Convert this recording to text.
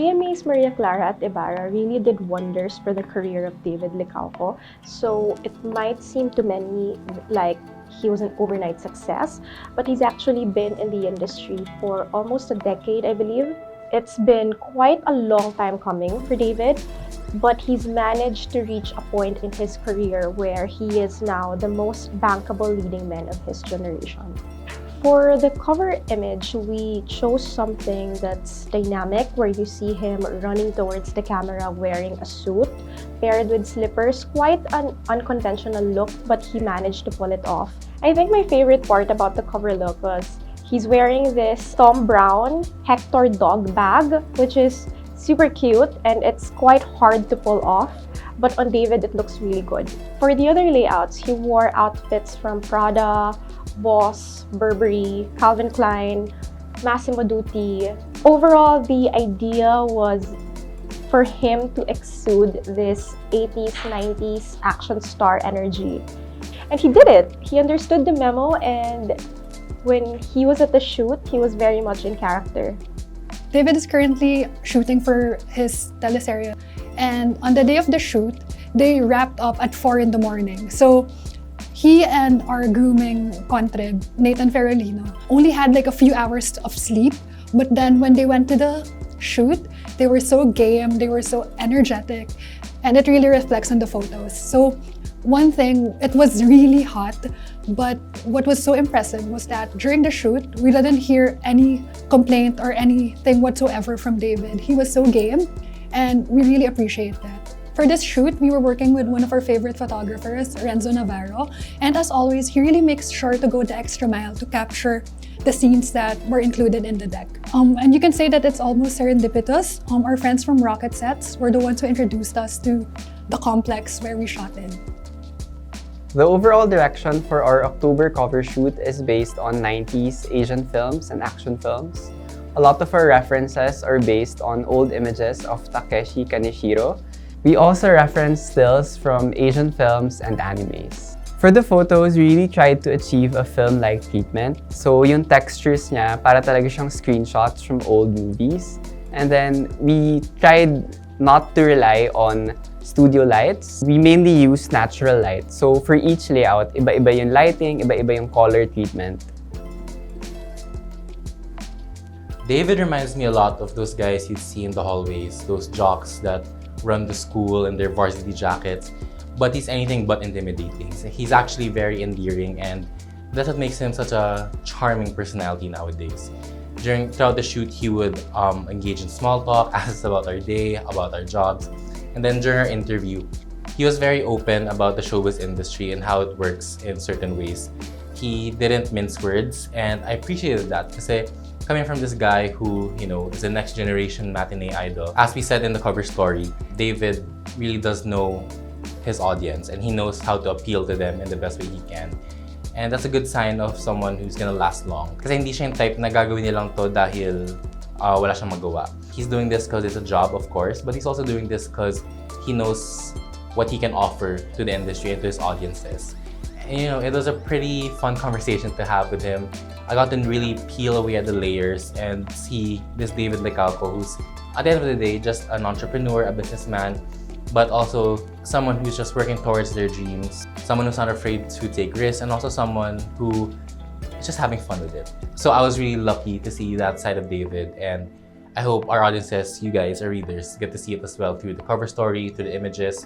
GMA's Maria Clara at Ibarra really did wonders for the career of David Licauco. So it might seem to many like he was an overnight success, but he's actually been in the industry for almost a decade, I believe. It's been quite a long time coming for David, but he's managed to reach a point in his career where he is now the most bankable leading man of his generation. For the cover image, we chose something that's dynamic, where you see him running towards the camera wearing a suit paired with slippers. Quite an unconventional look, but he managed to pull it off. I think my favorite part about the cover look was he's wearing this Tom Brown Hector dog bag, which is super cute and it's quite hard to pull off. But on David, it looks really good. For the other layouts, he wore outfits from Prada, Boss, Burberry, Calvin Klein, Massimo Dutti. Overall, the idea was for him to exude this 80s, 90s action star energy. And he did it. He understood the memo, and when he was at the shoot, he was very much in character. David is currently shooting for his teleserye, and on the day of the shoot, they wrapped up at 4 in the morning. So he and our grooming contrib, Nathan Ferrolino, only had like a few hours of sleep, but then when they went to the shoot, they were so game, they were so energetic, and it really reflects on the photos. So one thing, it was really hot, but what was so impressive was that during the shoot, we didn't hear any complaint or anything whatsoever from David. He was so game, and we really appreciate that. For this shoot, we were working with one of our favorite photographers, Renzo Navarro, and as always, he really makes sure to go the extra mile to capture the scenes that were included in the deck. And you can say that it's almost serendipitous. Our friends from Rocket Sets were the ones who introduced us to the complex where we shot in. The overall direction for our October cover shoot is based on 90s Asian films and action films. A lot of our references are based on old images of Takeshi Kaneshiro. We also reference stills from Asian films and animes. For the photos, we really tried to achieve a film-like treatment. So yung textures niya, para talaga siyang screenshots from old movies. And then we tried not to rely on studio lights. We mainly use natural light. So for each layout, iba-iba yung lighting, iba-iba yung color treatment. David reminds me a lot of those guys you'd see in the hallways, those jocks that run the school in their varsity jackets, but he's anything but intimidating. He's actually very endearing, and that's what makes him such a charming personality nowadays. Throughout the shoot, he would engage in small talk, ask us about our day, about our jobs, and then during our interview, he was very open about the showbiz industry and how it works in certain ways. He didn't mince words, and I appreciated that because coming from this guy who, is a next generation matinee idol. As we said in the cover story, David really does know his audience and he knows how to appeal to them in the best way he can. And that's a good sign of someone who's gonna last long. Kasi hindi siya yung type na gagawin niya lang to dahil wala siyang magawa. He's doing this because it's a job, of course, but he's also doing this because he knows what he can offer to the industry and to his audiences. And, it was a pretty fun conversation to have with him. I got to really peel away at the layers and see this David Licauco, who's at the end of the day just an entrepreneur, a businessman, but also someone who's just working towards their dreams, someone who's not afraid to take risks, and also someone who is just having fun with it. So I was really lucky to see that side of David, and I hope our audiences, you guys, our readers, get to see it as well through the cover story, through the images,